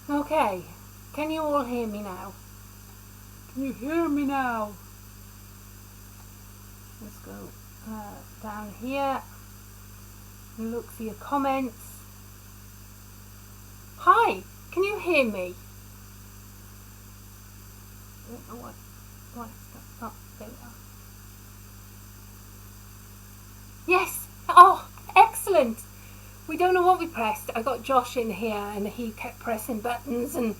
Okay, can you all hear me now? Can you hear me now? Let's go down here and look for your comments. Hi, can you hear me? I don't know what is that? Oh, there we are. Yes! Oh, excellent! We don't know what we pressed. I got Josh in here and he kept pressing buttons and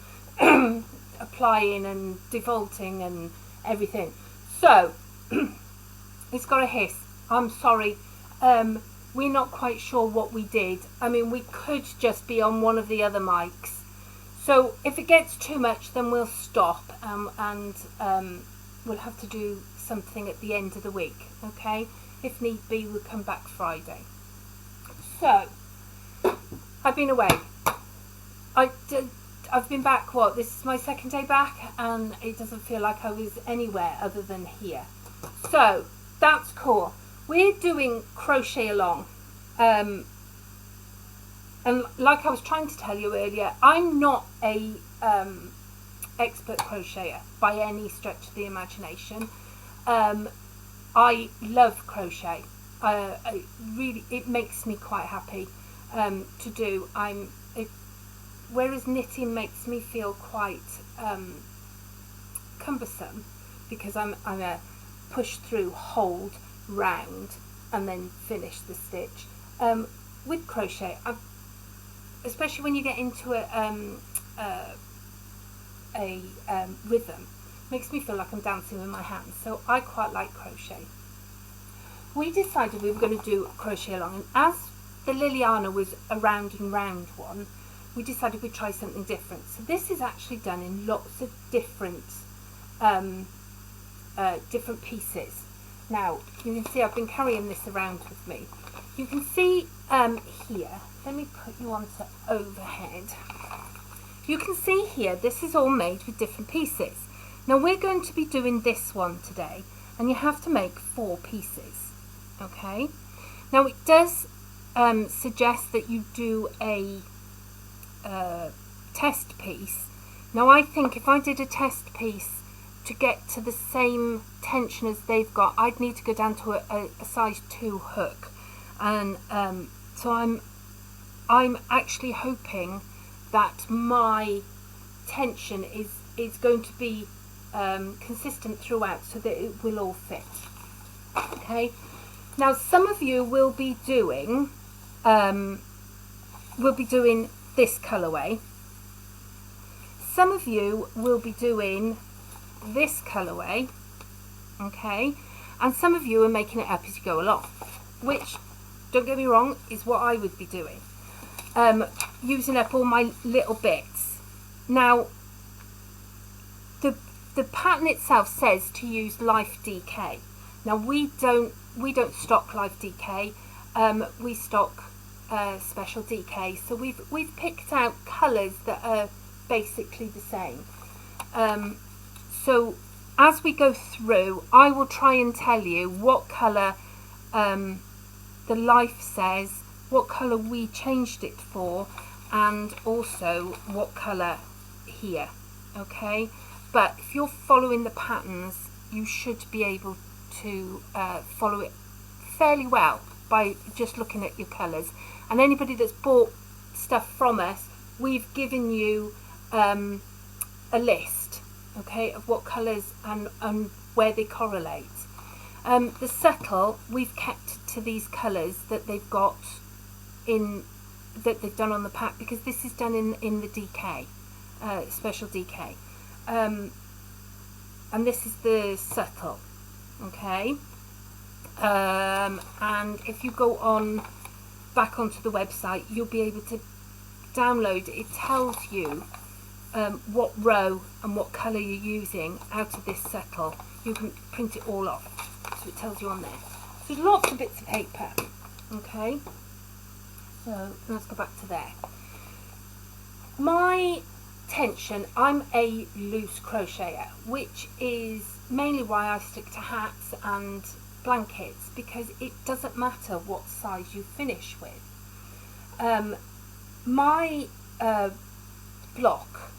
applying and defaulting and everything. So, it's got a hiss. I'm sorry. We're not quite sure what we did. I mean, we could just be on one of the other mics. So if it gets too much, then we'll stop and we'll have to do something at the end of the week, okay? If need be, we'll come back Friday. So, I've been away. I've been back, this is my second day back, and it doesn't feel like I was anywhere other than here. So, that's cool. We're doing crochet along. And like I was trying to tell you earlier, I'm not a expert crocheter by any stretch of the imagination. I love crochet. It makes me quite happy to do. Whereas knitting makes me feel quite cumbersome, because I'm a push through, hold, round, and then finish the stitch. With crochet, especially when you get into a rhythm, makes me feel like I'm dancing with my hands. So I quite like crochet. We decided we were going to do crochet along, and as the Liliana was a round and round one, we decided we'd try something different. So this is actually done in lots of different different pieces. Now you can see I've been carrying this around with me. You can see here, let me put you onto overhead. You can see here, this is all made with different pieces. Now we're going to be doing this one today, and you have to make 4 pieces, okay? Now it does suggest that you do a test piece. Now I think if I did a test piece to get to the same tension as they've got, I'd need to go down to a size 2 hook, and so I'm actually hoping that my tension is going to be consistent throughout, so that it will all fit. Okay. Now some of you will be doing this colourway. Some of you will be doing this colourway, okay, and some of you are making it up as you go along, which, don't get me wrong, is what I would be doing, using up all my little bits. Now the pattern itself says to use Life DK. Now we don't stock Life DK, we stock Special DK, so we've picked out colours that are basically the same. So as we go through, I will try and tell you what colour the Life says, what colour we changed it for, and also what colour here, okay? But if you're following the patterns, you should be able to follow it fairly well by just looking at your colours. And anybody that's bought stuff from us, we've given you a list, okay, of what colours and where they correlate. The subtle, we've kept to these colours that they've got that they've done on the pack, because this is done in the DK, Special DK, and this is the subtle, okay. And if you go back onto the website, you'll be able to download it. It tells you what row and what colour you're using out of this subtle. You can print it all off, so it tells you on there. So there's lots of bits of paper, okay. So let's go back to there. My tension, I'm a loose crocheter, which is mainly why I stick to hats and blankets, because it doesn't matter what size you finish with. My block,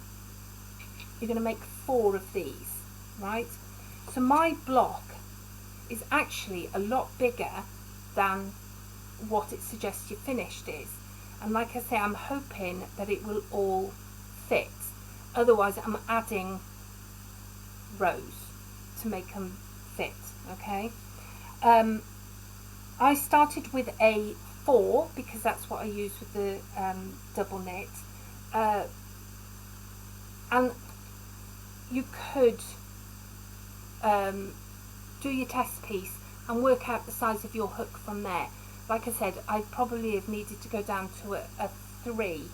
you're going to make 4 of these, right? So my block is actually a lot bigger than what it suggests your finished is. And like I say, I'm hoping that it will all fit. Otherwise, I'm adding rows to make them fit, okay? I started with a 4 because that's what I use with the double knit. And you could do your test piece and work out the size of your hook from there. Like I said, I probably have needed to go down to a 3,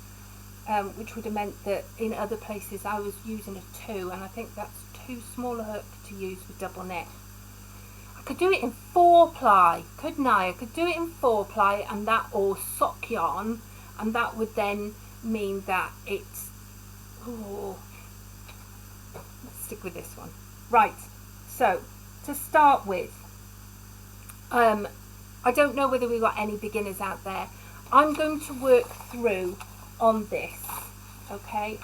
which would have meant that in other places I was using a 2, and I think that's too small a hook to use with double knit. I could do it in 4-ply, couldn't I? I could do it in 4-ply and that, or sock yarn, and that would then mean that it's, oh, let's stick with this one. Right, so to start with, I don't know whether we've got any beginners out there. I'm going to work through on this, okay?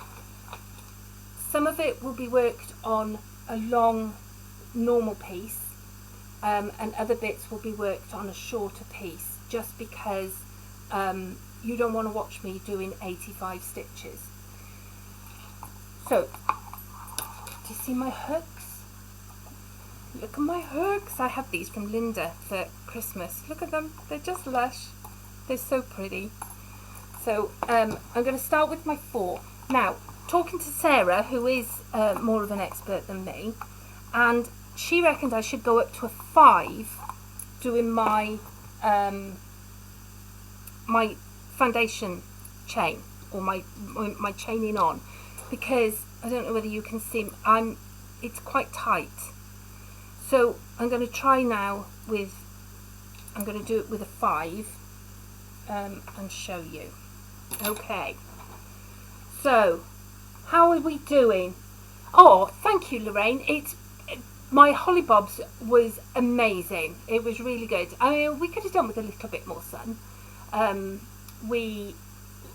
Some of it will be worked on a long normal piece, and other bits will be worked on a shorter piece, just because you don't want to watch me doing 85 stitches. So, do you see my hooks? Look at my hooks. I have these from Linda for Christmas. Look at them. They're just lush. They're so pretty. So I'm going to start with my 4. Now, talking to Sarah, who is more of an expert than me, and she reckoned I should go up to a 5 doing my my foundation chain, or my chaining on, because I don't know whether you can see, it's quite tight. So I'm going to try now with, I'm going to do it with a 5 and show you. Okay, so how are we doing? Oh, thank you, Lorraine. My holly bobs was amazing. It was really good. I mean, we could have done with a little bit more sun.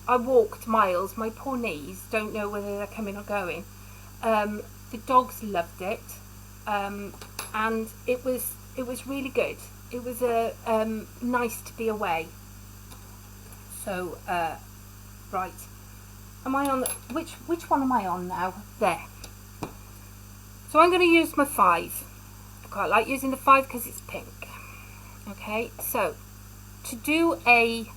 I walked miles. My poor knees don't know whether they're coming or going. The dogs loved it. And it was really good. It was nice to be away. So right, am I on the, which one am I on now? There. So I'm going to use my 5. I quite like using the 5 because it's pink. Okay, so to do a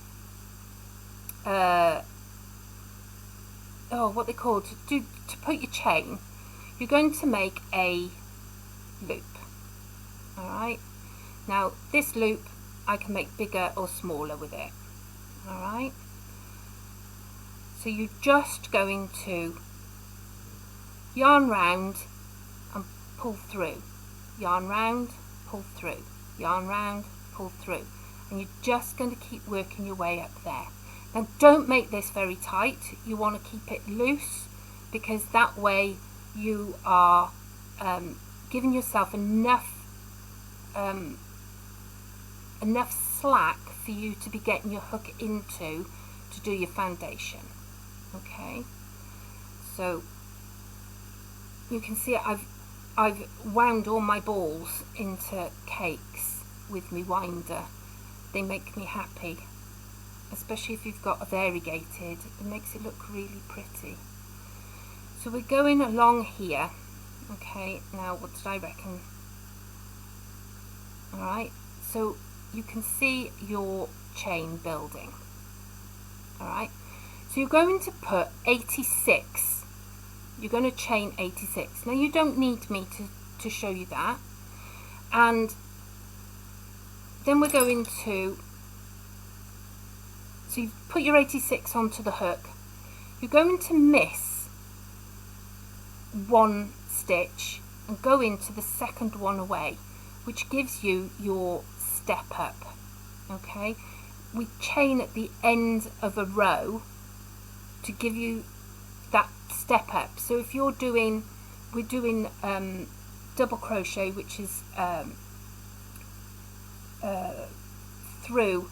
what they call to put your chain, you're going to make a loop. Alright, now this loop I can make bigger or smaller with it. Alright, so you're just going to yarn round and pull through, yarn round, pull through, yarn round, pull through, and you're just going to keep working your way up there. Now don't make this very tight, you want to keep it loose, because that way you are giving yourself enough slack for you to be getting your hook into to do your foundation. Okay, so you can see I've wound all my balls into cakes with me winder. They make me happy, especially if you've got a variegated. It makes it look really pretty. So we're going along here. Okay, now what did I reckon? Alright, so you can see your chain building. Alright, so you're going to put 86. You're going to chain 86. Now you don't need me to show you that. And then we're going to, so you put your 86 onto the hook. You're going to miss 1 stitch and go into the second one away, which gives you your step up. Okay, we chain at the end of a row to give you that step up. So if you're doing, we're doing double crochet, which is through,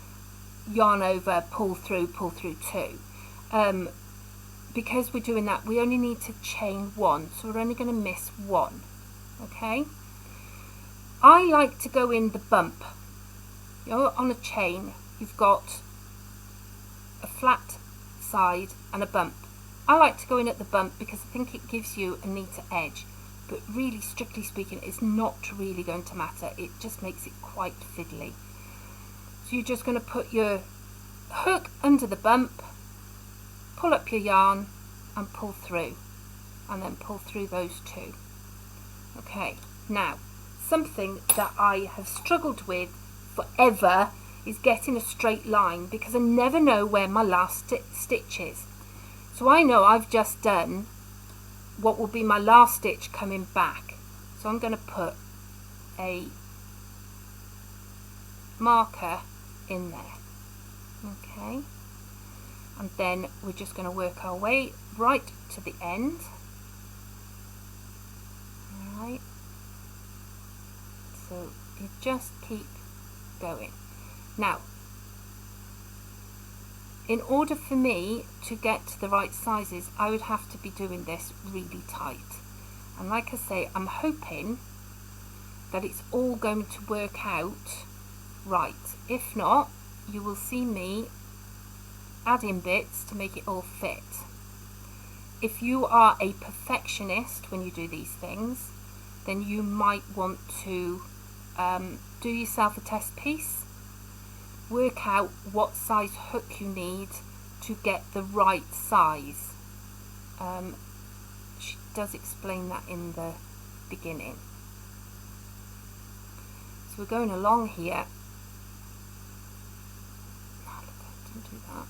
yarn over, pull through 2, because we're doing that, we only need to chain 1, so we're only going to miss 1. Okay, I like to go in the bump. You know, on a chain you've got a flat side and a bump. I like to go in at the bump because I think it gives you a neater edge, but really, strictly speaking, it's not really going to matter. It just makes it quite fiddly. So you're just going to put your hook under the bump, pull up your yarn and pull through, and then pull through those 2. Okay, now something that I have struggled with forever is getting a straight line, because I never know where my last stitch is. So I know I've just done what will be my last stitch coming back, so I'm going to put a marker in there. Okay, and then we're just going to work our way right to the end. Alright, so you just keep going. Now, in order for me to get to the right sizes, I would have to be doing this really tight. And like I say, I'm hoping that it's all going to work out right. If not, you will see me add in bits to make it all fit. If you are a perfectionist when you do these things, then you might want to do yourself a test piece. Work out what size hook you need to get the right size. She does explain that in the beginning. So we're going along here. Oh, look, I didn't do that.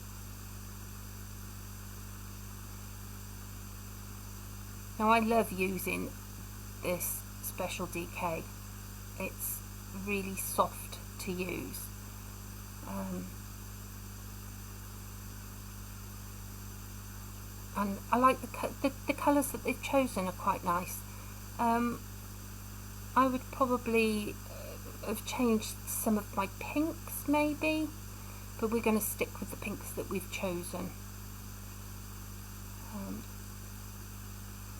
Now I love using this special DK. It's really soft to use. And I like the colours that they've chosen are quite nice. I would probably have changed some of my pinks maybe, but we're going to stick with the pinks that we've chosen.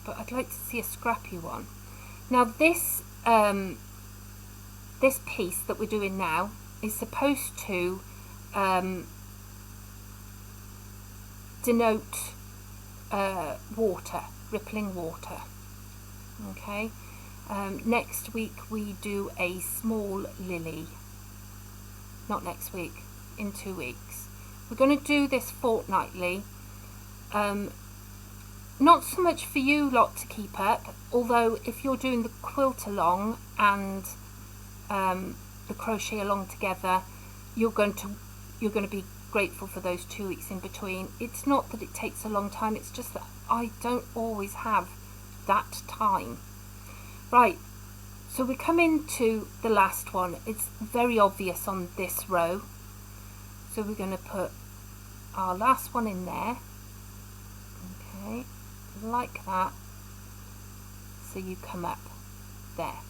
But I'd like to see a scrappy one. Now this this piece that we're doing now is supposed to denote water, rippling water. Okay, next week we do a small lily. Not next week, in 2 weeks. We're going to do this fortnightly. Not so much for you lot to keep up, although if you're doing the quilt along and the crochet along together, you're going to be grateful for those 2 weeks in between. It's not that it takes a long time, it's just that I don't always have that time. Right, so we come into the last one. It's very obvious on this row, so we're going to put our last one in there. Okay, like that, so you come up there.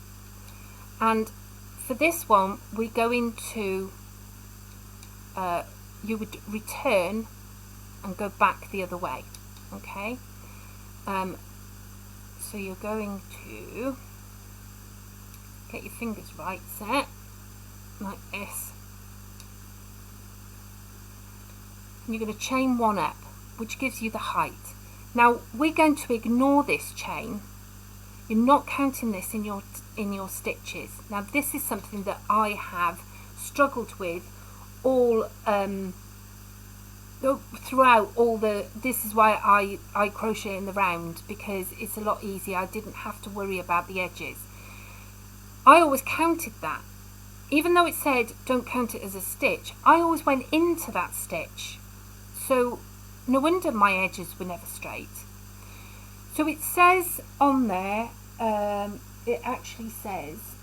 And for this one, we go into you would return and go back the other way. Okay, so you're going to get your fingers right set like this, and you're going to chain 1 up, which gives you the height. Now we're going to ignore this chain. You're not counting this in your stitches. Now this is something that I have struggled with all throughout all the, this is why I crochet in the round, because it's a lot easier. I didn't have to worry about the edges. I always counted that. Even though it said don't count it as a stitch, I always went into that stitch. So no wonder my edges were never straight. So it says on there, it actually says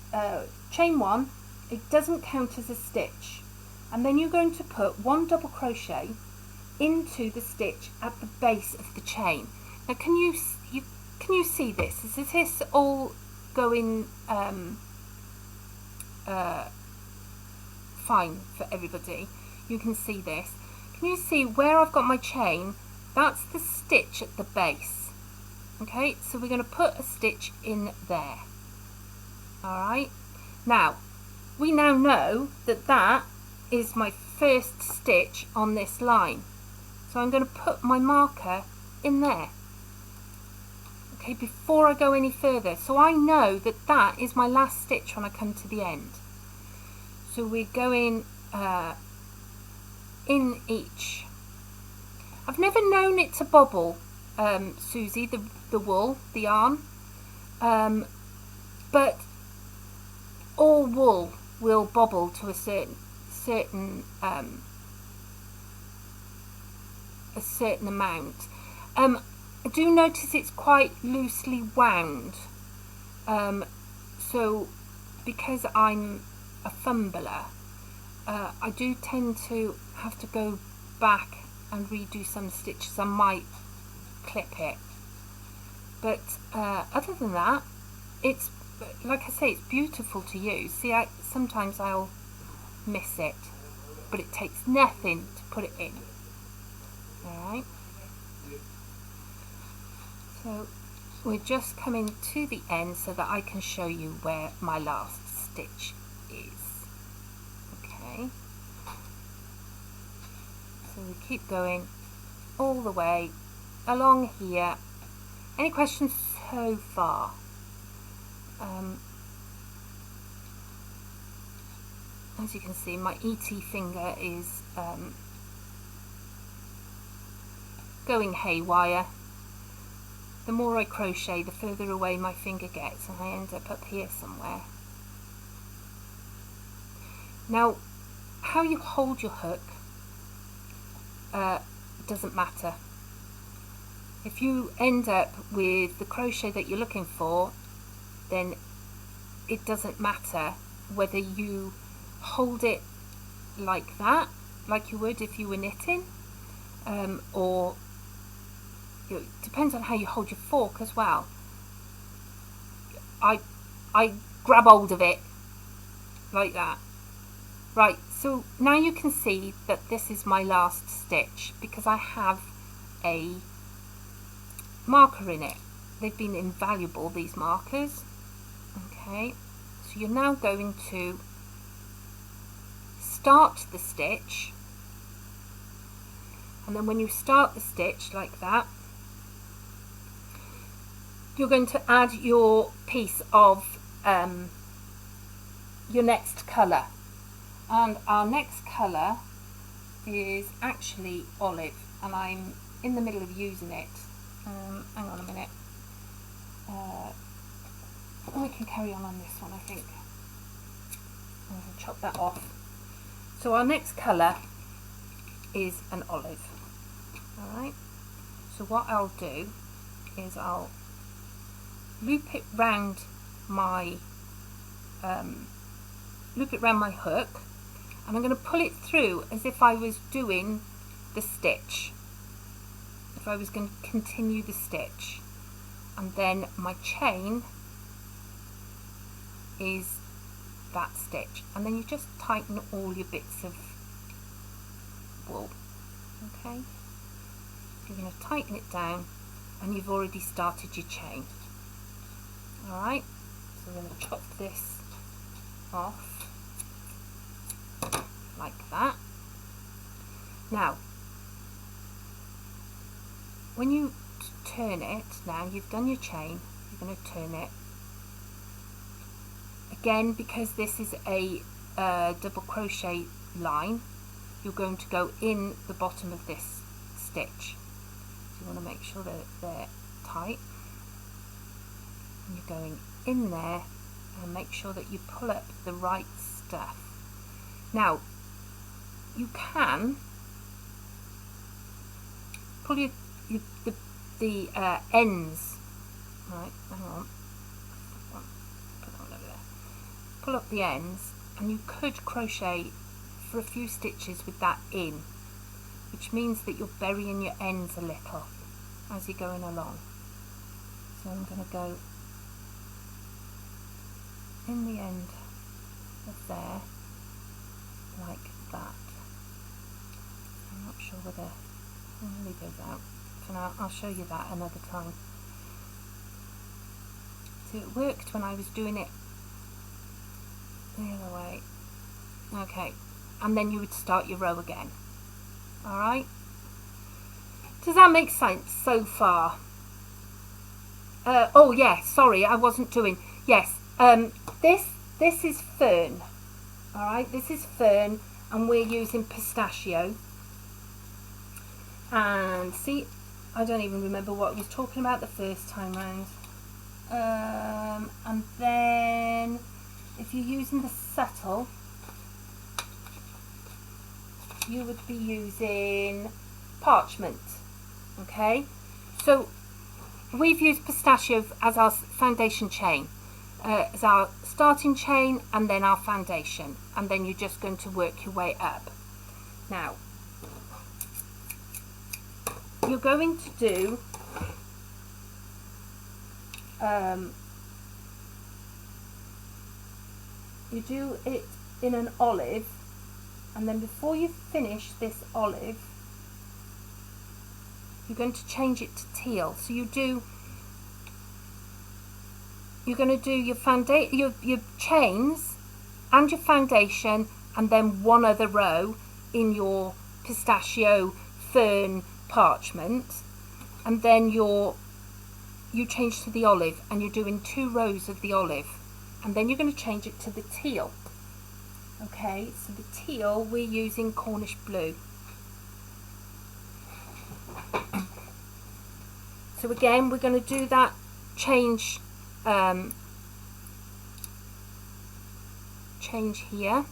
chain 1, it doesn't count as a stitch, and then you're going to put 1 double crochet into the stitch at the base of the chain. Now can you see this? Is this all going fine for everybody? You can see this. Can you see where I've got my chain that's the stitch at the base. Okay, so we're going to put a stitch in there. Alright, now we now know that that is my first stitch on this line. So I'm going to put my marker in there. Okay, before I go any further. So I know that that is my last stitch when I come to the end. So we're going in each. I've never known it to bobble, Susie, the wool, the yarn, but all wool will bobble to a certain amount. I do notice it's quite loosely wound, so because I'm a fumbler, I do tend to have to go back and redo some stitches. I might clip it, but other than that, it's, like I say, it's beautiful to use. See, sometimes I'll miss it, but it takes nothing to put it in. Alright, so we're just coming to the end so that I can show you where my last stitch is. Okay, so we keep going all the way along here. Any questions so far? As you can see, my ET finger is going haywire. The more I crochet, the further away my finger gets, and I end up here somewhere. Now, how you hold your hook doesn't matter. If you end up with the crochet that you're looking for, then it doesn't matter whether you hold it like that, like you would if you were knitting, or it depends on how you hold your fork as well. I grab hold of it like that. Right, so now you can see that this is my last stitch because I have a marker in it. They've been invaluable, these markers. Okay, so you're now going to start the stitch, and then when you start the stitch like that, you're going to add your piece of your next colour, and our next colour is actually olive, and I'm in the middle of using it. Hang on a minute. We can carry on this one, I think. I'm going to chop that off. So our next colour is an olive. Alright, so what I'll do is I'll loop it round my hook, and I'm going to pull it through as if I was doing the stitch, if I was going to continue the stitch, and then my chain is that stitch, and then you just tighten all your bits of wool. Okay, you're going to tighten it down, and you've already started your chain. Alright, so we're going to chop this off like that. Now, when you turn it, now you've done your chain, you're going to turn it again. Because this is a double crochet line, you're going to go in the bottom of this stitch, so you want to make sure that they're tight, and you're going in there, and make sure that you pull up the right stuff. Now, you can pull the ends, right, hang on, put that one over there, pull up the ends, and you could crochet for a few stitches with that in, which means that you're burying your ends a little as you're going along. So I'm going to go in the end of there like that. I'm not sure whether I'll leave those out. and I'll show you that another time. So it worked when I was doing it the other way. Okay, and then you would start your row again. Alright? Does that make sense so far? Oh yeah, sorry, I wasn't doing, yes, this is fern. Alright, this is fern, and we're using pistachio. And see, I don't even remember what I was talking about the first time round. And then if you're using the settle, you would be using parchment. Okay, so we've used pistachio as our foundation chain, as our starting chain, and then our foundation, and then you're just going to work your way up. Now you're going to do you do it in an olive, and then before you finish this olive, you're going to change it to teal. So you're going to do your chains and your foundation, and then one other row in your pistachio fern parchment, and then you change to the olive, and you're doing 2 rows of the olive, and then you're going to change it to the teal. Okay, so the teal, we're using Cornish blue. So again, we're going to do that change here.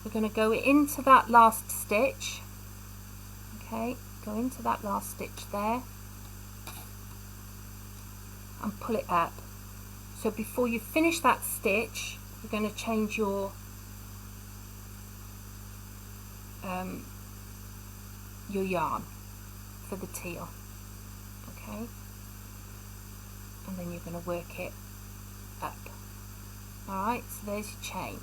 We're going to go into that last stitch. Okay, go into that last stitch there and pull it up. So before you finish that stitch, you're going to change your yarn for the teal. Okay, and then you're going to work it up. Alright, so there's your chain,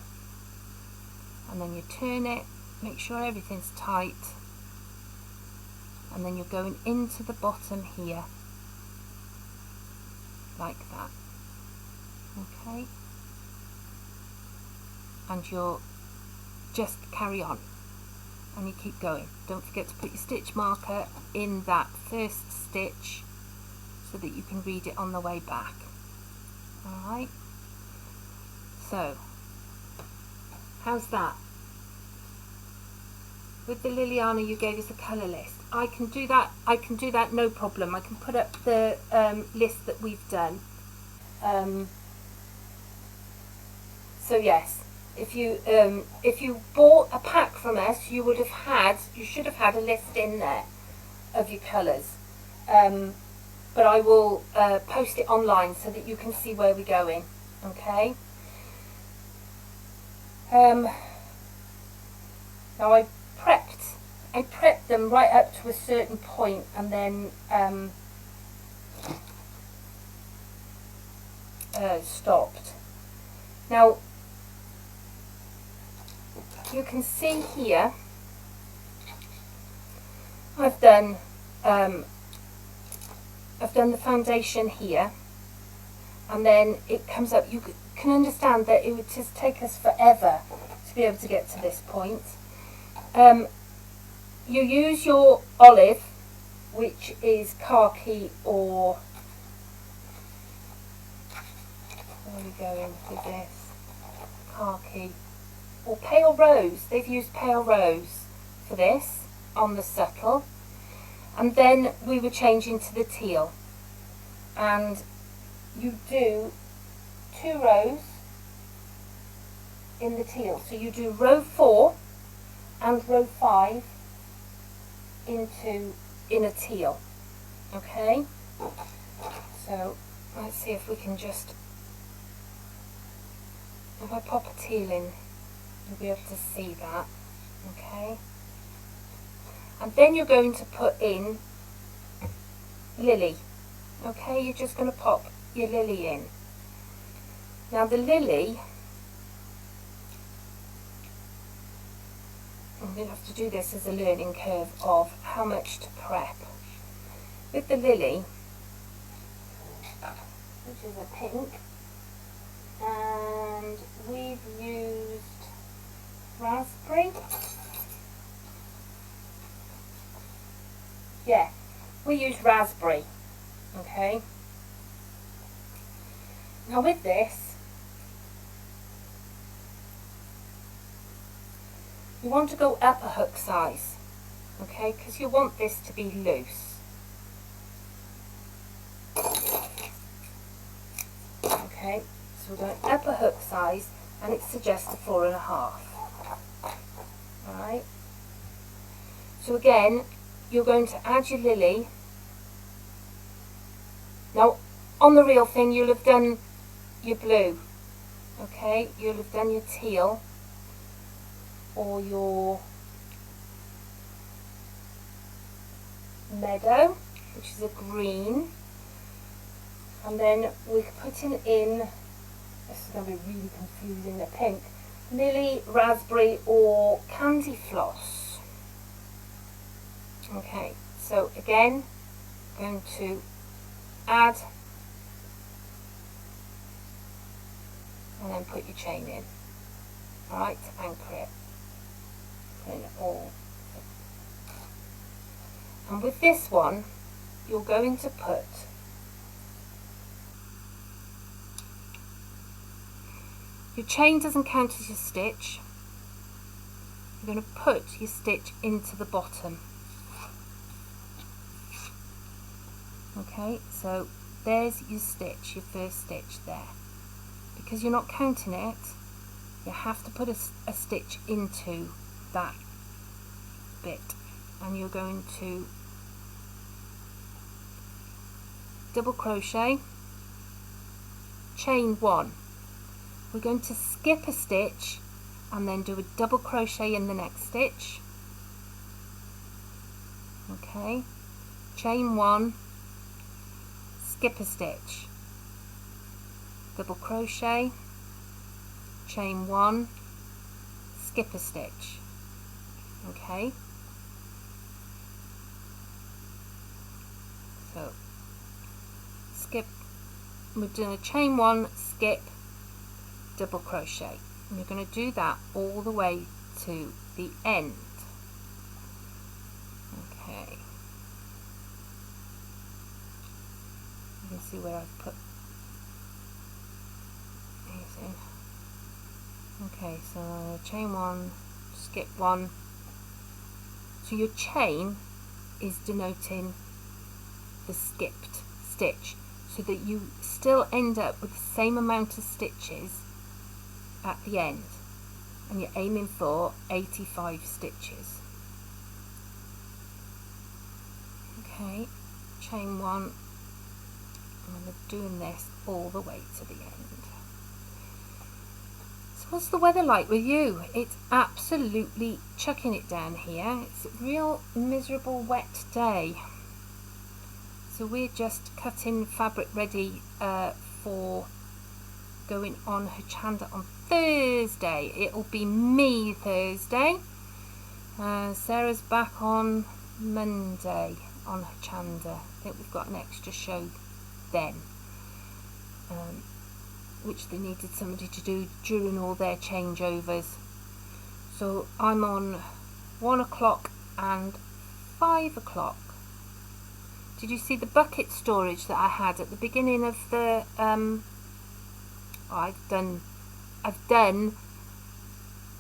and then you turn it, make sure everything's tight, and then you're going into the bottom here like that. Okay, and you'll just carry on and you keep going. Don't forget to put your stitch marker in that first stitch so that you can read it on the way back. Alright, so how's that? With the Liliana, you gave us a colour list. I can do that no problem. I can put up the list that we've done. So yes, if you bought a pack from us, you should have had a list in there of your colours. But I will post it online so that you can see where we're going. Okay. Now I prepped them right up to a certain point, and then stopped. Now you can see here I've done the foundation here, and then it comes up. You can understand that it would just take us forever to be able to get to this point. You use your olive, which is khaki, or where are we going with this? Khaki or pale rose. They've used pale rose for this on the subtle, and then we were changing to the teal, and you do 2 rows in the teal. So you do row 4 and row 5 in a teal. Okay, so let's see if we can just, if I pop a teal in, you'll be able to see that. Okay, and then you're going to put in lily. Okay, you're just going to pop your lily in. Now the lily, I'm going to have to do this as a learning curve of how much to prep. with the lily, which is a pink, and we've used raspberry. Yeah, we use raspberry. Okay. Now with this, you want to go up a hook size, okay, because you want this to be loose. Okay, so we're going up a hook size, and it suggests a 4.5. Alright, so again, you're going to add your lily. Now, on the real thing, you'll have done your blue, okay, you'll have done your teal, or your meadow, which is a green, and then we're putting in, this is going to be really confusing, a pink, lily, raspberry, or candy floss. Okay, so again, going to add, and then put your chain in, alright, to anchor it. Putting it all. And with this one, you're going to put your chain doesn't count as your stitch. You're going to put your stitch into the bottom. Okay, so there's your stitch, your first stitch there. Because you're not counting it, you have to put a stitch into that bit, and you're going to double crochet, chain 1. We're going to skip a stitch and then do a double crochet in the next stitch. Okay, chain 1, skip a stitch, double crochet, chain 1, skip a stitch. Okay, so skip, we're doing a chain 1, skip, double crochet, and you're going to do that all the way to the end. Okay, you can see where I've put these in. Okay, so chain 1, skip 1. So your chain is denoting the skipped stitch, so that you still end up with the same amount of stitches at the end, and you're aiming for 85 stitches. Okay, chain 1, and we're doing this all the way to the end. So what's the weather like with you? It's absolutely chucking it down here. It's a real miserable wet day. So we're just cutting fabric ready for going on Hochanda on Thursday. It'll be me Thursday. Sarah's back on Monday on Hochanda. I think we've got an extra show then, which they needed somebody to do during all their changeovers. So I'm on 1 o'clock and 5 o'clock. Did you see the bucket storage that I had at the beginning of the I've done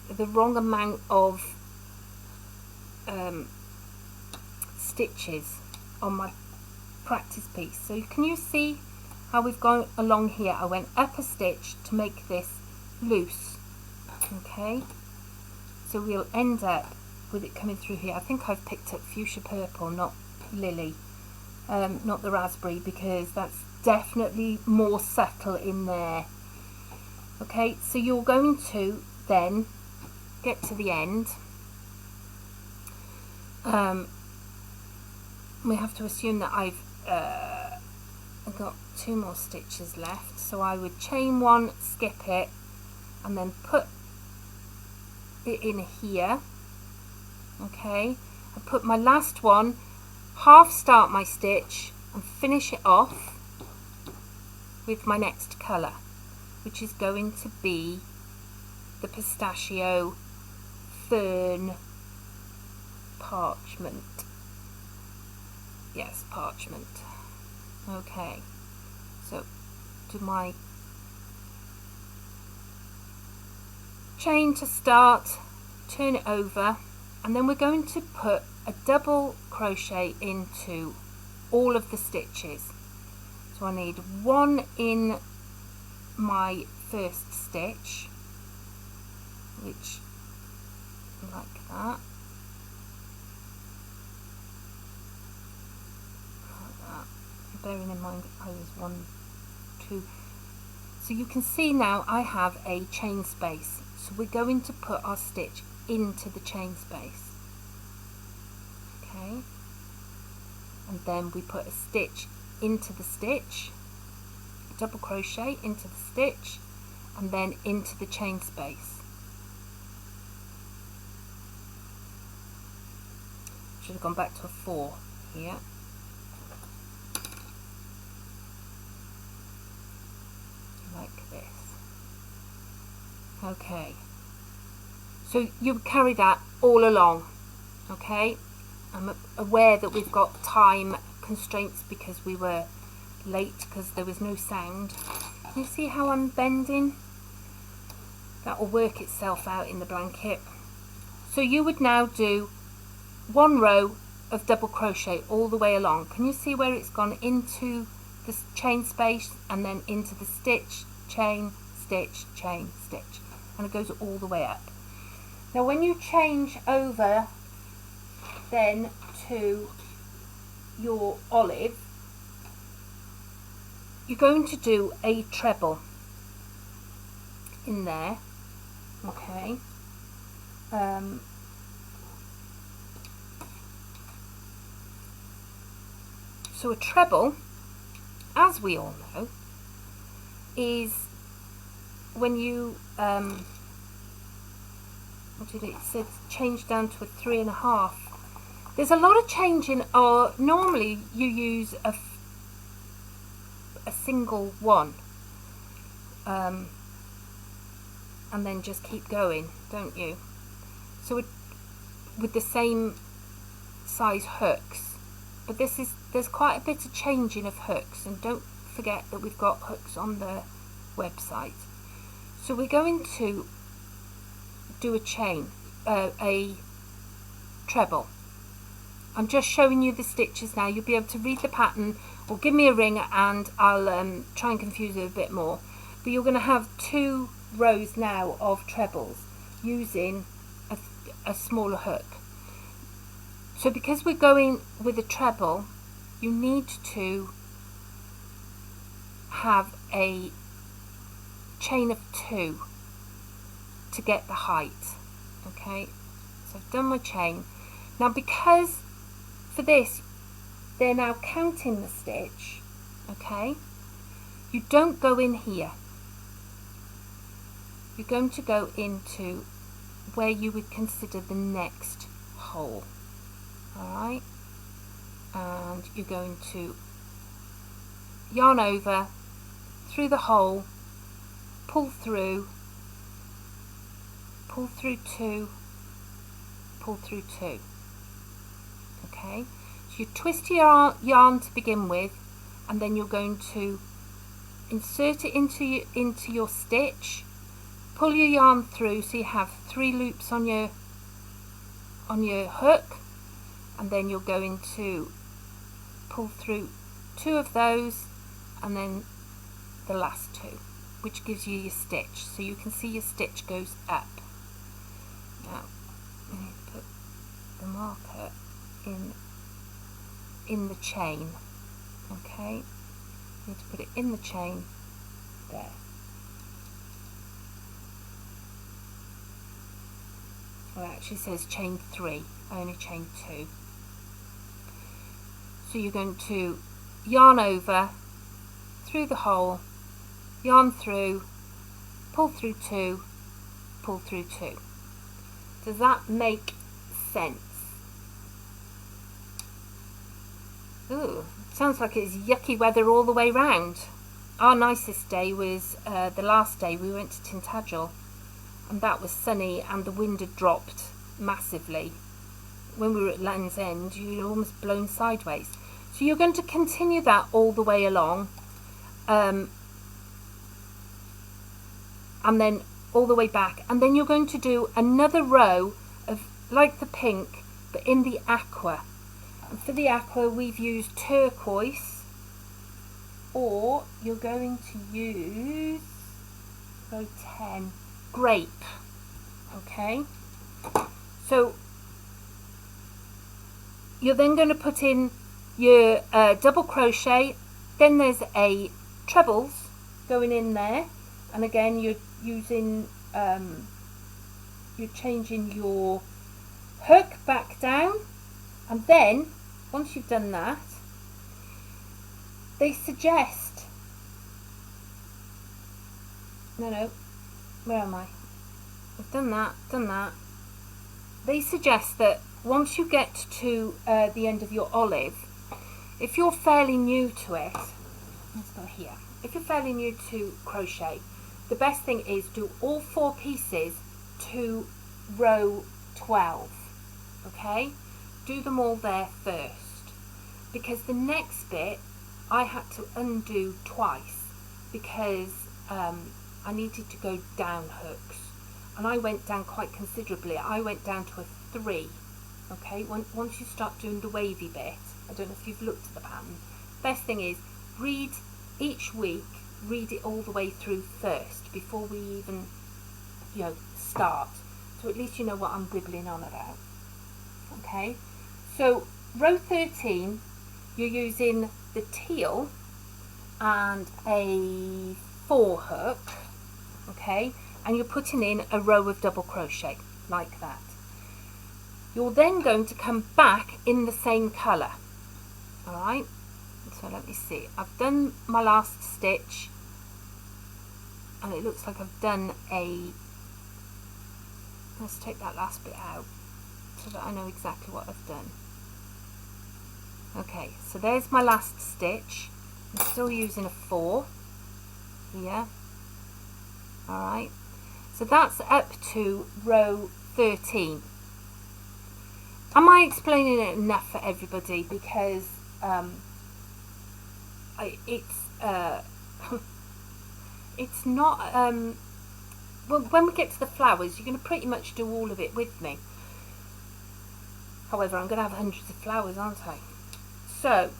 the wrong amount of stitches on my practice piece. So can you see how we've gone along here? I went up a stitch to make this loose. Okay, so we'll end up with it coming through here. I think I've picked up fuchsia purple, not lily, not the raspberry, because that's definitely more subtle in there. Okay, so you're going to then get to the end. We have to assume that I've got 2 more stitches left, so I would chain 1, skip it, and then put it in here. Okay, I put my last one half start my stitch and finish it off with my next colour, which is going to be the pistachio fern parchment. Yes, parchment. Okay, so do my chain to start, turn it over, and then we're going to put a double crochet into all of the stitches. So I need one in my first stitch, which like that, bearing in mind I was 1, 2. So you can see now I have a chain space, so we're going to put our stitch into the chain space. Okay, and then we put a stitch into the stitch, a double crochet into the stitch, and then into the chain space. Should have gone back to a 4 here. Like this. Okay, so you carry that all along. Okay, I'm aware that we've got time constraints because we were late because there was no sound. You see how I'm bending? That will work itself out in the blanket. So you would now do 1 row of double crochet all the way along. Can you see where it's gone into the chain space and then into the stitch, chain, stitch, chain, stitch, and it goes all the way up. Now when you change over then to your olive, you're going to do a treble in there. Okay, so a treble, as we all know, is when you what did it say? Change down to a 3.5. There's a lot of changing, or normally you use a single one, and then just keep going, don't you? So with the same size hooks, but there's quite a bit of changing of hooks, and don't forget that we've got hooks on the website. So we're going to do a chain, a treble. I'm just showing you the stitches now. You'll be able to read the pattern or give me a ring and I'll try and confuse it a bit more. But you're going to have 2 rows now of trebles using a smaller hook. So because we're going with a treble, you need to have a chain of 2 to get the height. Okay, so I've done my chain. Now because for this they're now counting the stitch, okay, you don't go in here. You're going to go into where you would consider the next hole. Alright, and you're going to yarn over through the hole, pull through 2, pull through 2. Okay, so you twist your yarn to begin with, and then you're going to insert it into your stitch, pull your yarn through so you have 3 loops on your hook, and then you're going to pull through 2 of those, and then the last 2, which gives you your stitch. So you can see your stitch goes up. Now we need to put the marker in the chain. Okay, you need to put it in the chain there. Well, it actually says chain 3, I only chain 2. So you're going to yarn over through the hole, yarn through, pull through 2, pull through 2. Does that make sense? Ooh, sounds like it's yucky weather all the way round. Our nicest day was the last day we went to Tintagel, and that was sunny and the wind had dropped massively. When we were at Land's End, you were almost blown sideways. So you're going to continue that all the way along, and then all the way back, and then you're going to do another row of like the pink but in the aqua. And for the aqua we've used turquoise, or you're going to use row 10 grape. Okay, so you're then going to put in your double crochet, then there's a trebles going in there, and again you're using you're changing your hook back down, and then once you've done that, they suggest where am I? I've done that. They suggest that once you get to the end of your olive, if you're fairly new to it, let's go here. If you're fairly new to crochet, the best thing is do all 4 pieces to row 12. Okay, do them all there first, because the next bit I had to undo twice because I needed to go down hooks, and I went down quite considerably. I went down to a 3. Okay, once you start doing the wavy bit, I don't know if you've looked at the pattern, best thing is read each week, read it all the way through first before we even start, so at least you know what I'm bibbling on about. Okay, so row 13 you're using the teal and a 4 hook, okay, and you're putting in a row of double crochet like that. You're then going to come back in the same colour. Alright, so let me see, I've done my last stitch and it looks like I've done let's take that last bit out so that I know exactly what I've done. Okay, so there's my last stitch. I'm still using a 4 here. Alright, so that's up to row 13. Am I explaining it enough for everybody? Because it's not well, when we get to the flowers you're going to pretty much do all of it with me. However, I'm going to have hundreds of flowers, aren't I? So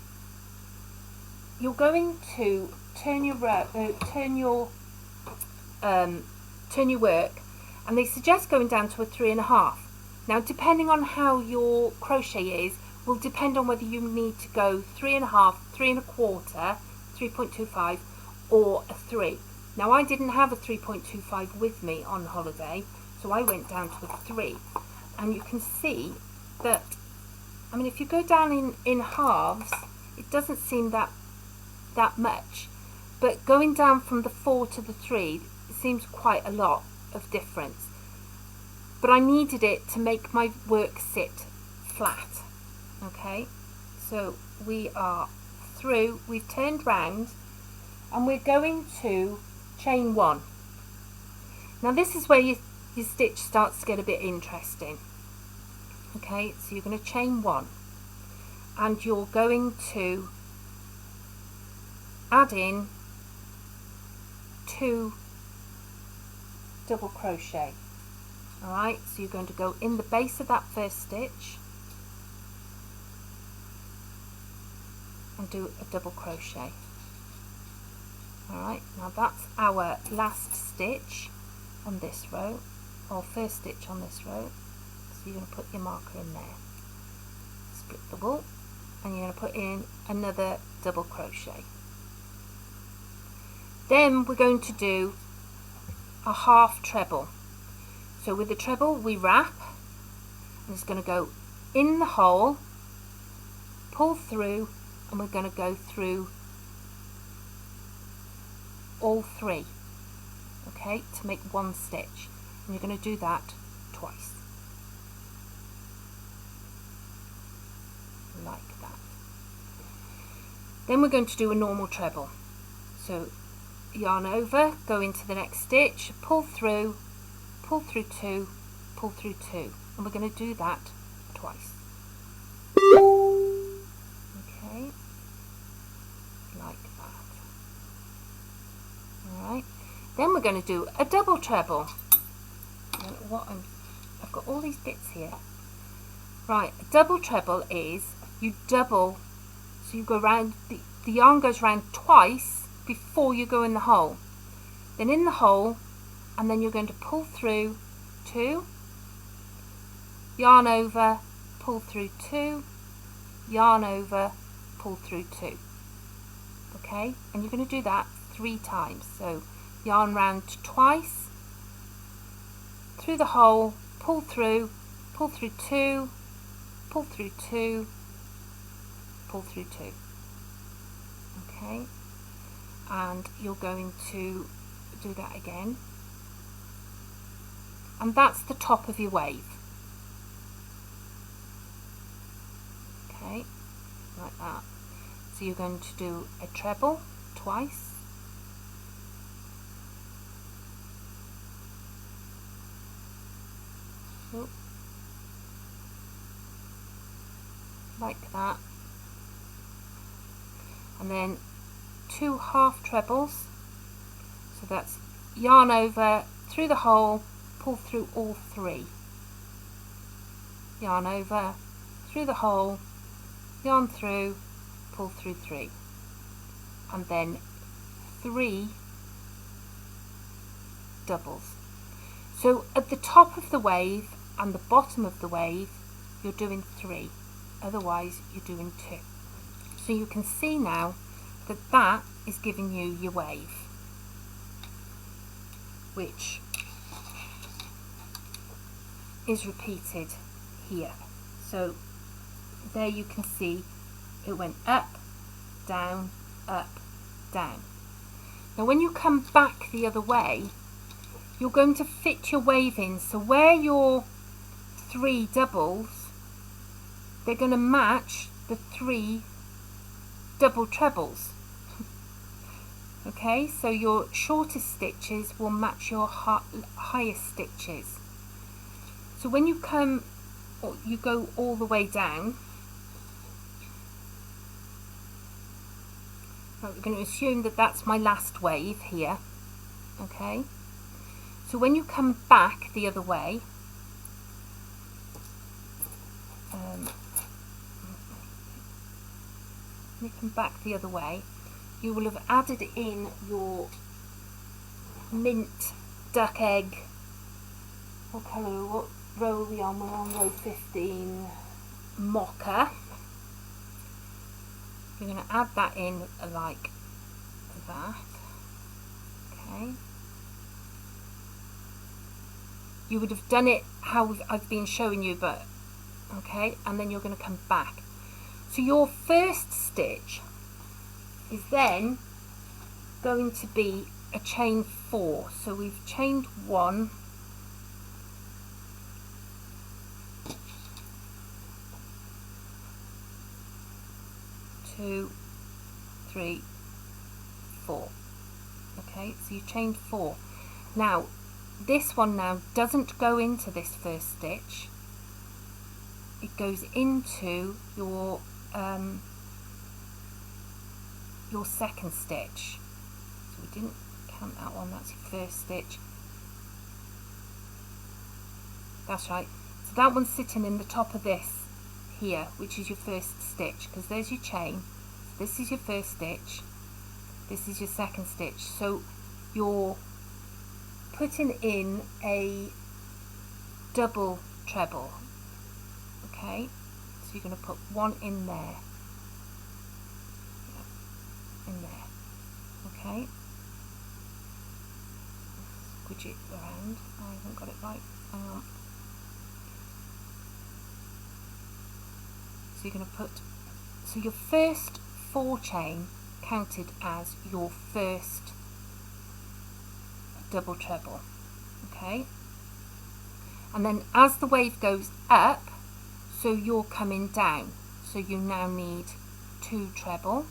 you're going to turn your work, and they suggest going down to a 3.5. Now, depending on how your crochet is, will depend on whether you need to go 3.5, 3.25, 3.25, or a 3. Now, I didn't have a 3.25 with me on holiday, so I went down to a 3. And you can see that, I mean, if you go down in halves, it doesn't seem that much, but going down from the 4 to the 3, it seems quite a lot of difference. But I needed it to make my work sit flat. Okay, so we are through, we've turned round, and we're going to chain 1. Now this is where your stitch starts to get a bit interesting. Okay, so you're going to chain 1, and you're going to add in 2 double crochet. Alright, so you're going to go in the base of that first stitch and do a double crochet. Alright, now that's our last stitch on this row, or first stitch on this row. So you're going to put your marker in there, split the wool, and you're going to put in another double crochet. Then we're going to do a half treble. So with the treble we wrap, and it's going to go in the hole, pull through, and we're going to go through all 3, okay, to make 1 stitch, and you're going to do that twice, like that. Then we're going to do a normal treble. So yarn over, go into the next stitch, pull through 2, pull through 2, and we're going to do that twice. Okay, like that. Alright, then we're going to do a double treble. I've got all these bits here. Right, a double treble is you double, so you go round, the yarn goes round twice before you go in the hole. Then in the hole, and then you're going to pull through 2, yarn over, pull through 2, yarn over, pull through 2. Okay, and you're going to do that 3 times. So yarn round twice, through the hole, pull through 2, pull through 2, pull through 2. Okay, and you're going to do that again, and that's the top of your wave. Okay, like that. So you're going to do a treble twice, like that, and then 2 half trebles. So that's yarn over, through the hole, pull through all 3, yarn over, through the hole, yarn through, pull through 3, and then 3 doubles. So at the top of the wave and the bottom of the wave you're doing 3, otherwise you're doing 2. So you can see now that that is giving you your wave, which is repeated here. So there you can see it went up, down, up, down. Now when you come back the other way, you're going to fit your wave in, so where your 3 doubles, they're going to match the 3 double trebles. Okay, so your shortest stitches will match your highest stitches. So when you come, or you go all the way down, right, we're going to assume that that's my last wave here. Okay, so when you come back the other way, you will have added in your mint duck egg. What colour? What row are we on? We're on row 15. Mocha. You're going to add that in like that. Okay. You would have done it how I've been showing you, but okay, and then you're going to come back. So your first stitch is then going to be a chain 4. So we've chained 1, 2, 3, 4. Okay, so you chained 4. Now this one now doesn't go into this first stitch, it goes into your second stitch. So we didn't count that one, that's your first stitch. That's right, so that one's sitting in the top of this here, which is your first stitch, because there's your chain. This is your first stitch, this is your second stitch. So you're putting in a double treble. Okay, so you're going to put 1 in there, in there. Okay, squidge it around. I haven't got it right. Hang on. So you're going to put, so your first 4 chain counted as your first double treble. Okay, and then as the wave goes up, so you're coming down, so you now need 2 treble,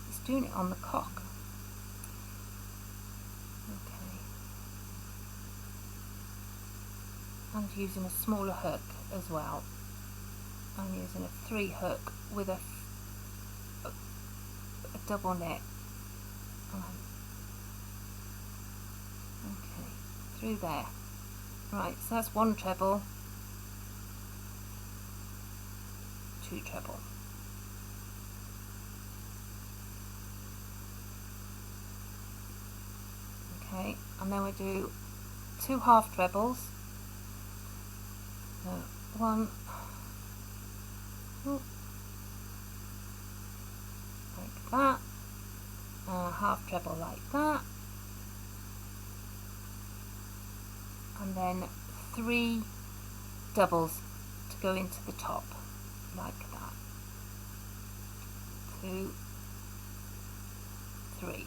It's doing it on the cock. Okay. And using a smaller hook as well. I'm using a 3 hook with a double knit. Okay, through there. Right, so that's 1 treble, 2 treble. Okay, and then we do 2 half trebles. So 1, like that, and a half treble like that, and then 3 doubles to go into the top, like that. 2, 3,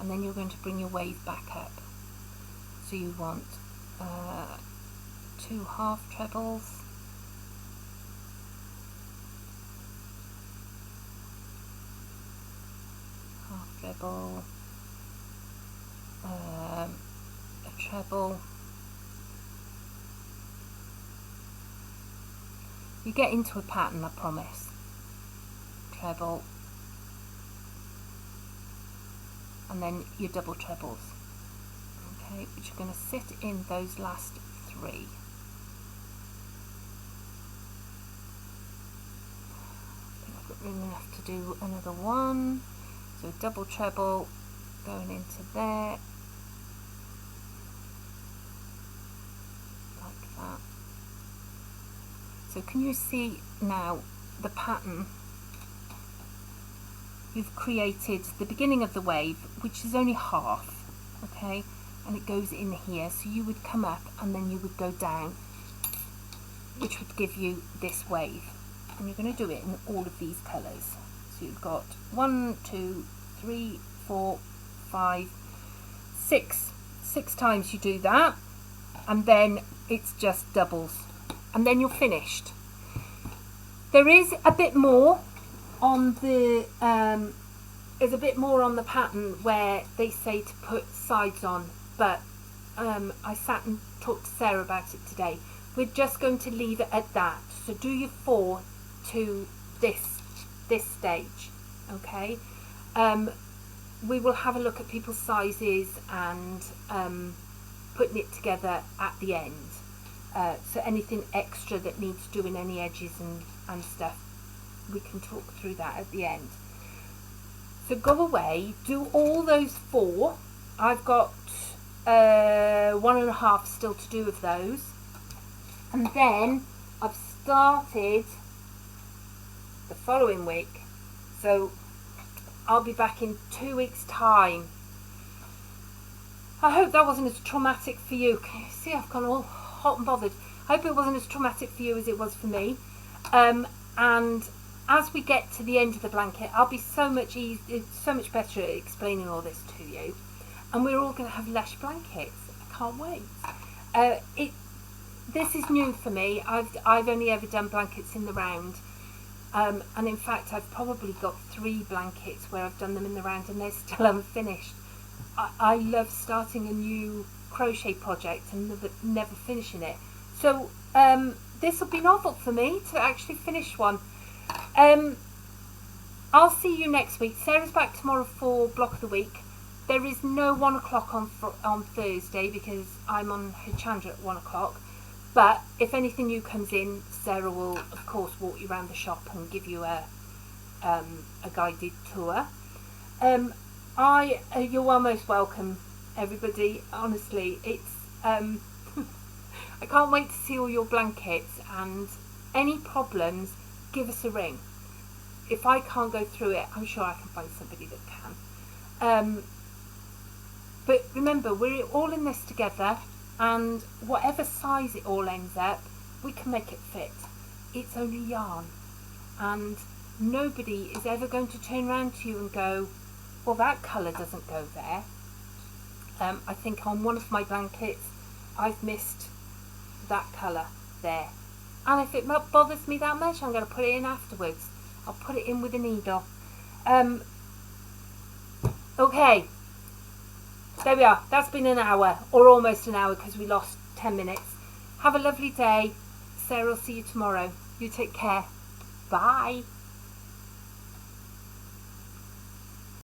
and then you're going to bring your wave back up. So you want 2 half trebles, half treble, a treble. You get into a pattern, I promise. Treble, and then your double trebles. Okay, which are going to sit in those last 3. I think I've got room enough to do another one. So double treble going into there, like that. So can you see now the pattern? You've created the beginning of the wave, which is only half, okay, and it goes in here. So you would come up and then you would go down, which would give you this wave, and you're going to do it in all of these colours. So you've got 1, 2, 3, 4, 5, 6 times you do that, and then it's just doubles, and then you're finished. There is a bit more on the there's a bit more on the pattern where they say to put sides on, but I sat and talked to Sarah about it today. We're just going to leave it at that. So do your 4 to this stage, okay? We will have a look at people's sizes and putting it together at the end. So anything extra that needs doing, any edges and stuff, we can talk through that at the end. So go away, do all those 4. I've got 1.5 still to do of those, and then I've started the following week, so I'll be back in 2 weeks time. I hope that wasn't as traumatic for you. Can you see I've gone all hot and bothered? I hope it wasn't as traumatic for you as it was for me. And as we get to the end of the blanket, I'll be so much better at explaining all this to you, and we're all going to have lush blankets. I can't wait. This is new for me. I've only ever done blankets in the round, and in fact I've probably got 3 blankets where I've done them in the round and they're still unfinished. I love starting a new crochet project and never finishing it. So this will be novel for me to actually finish one. I'll see you next week. Sarah's back tomorrow for block of the week. There is no 1 o'clock on Thursday because I'm on Chandra at 1 o'clock. But if anything new comes in, Sarah will of course walk you around the shop and give you a guided tour. You're almost welcome, everybody. Honestly, it's I can't wait to see all your blankets, and any problems, give us a ring. If I can't go through it, I'm sure I can find somebody that can. But remember, we're all in this together, and whatever size it all ends up, we can make it fit. It's only yarn, and nobody is ever going to turn around to you and go, well, that colour doesn't go there. I think on one of my blankets I've missed that colour there, And if it bothers me that much, I'm going to put it in afterwards. I'll put it in with a needle. Okay, there we are. That's been an hour, or almost an hour, because we lost 10 minutes. Have a lovely day. Sarah will see you tomorrow. You take care. Bye.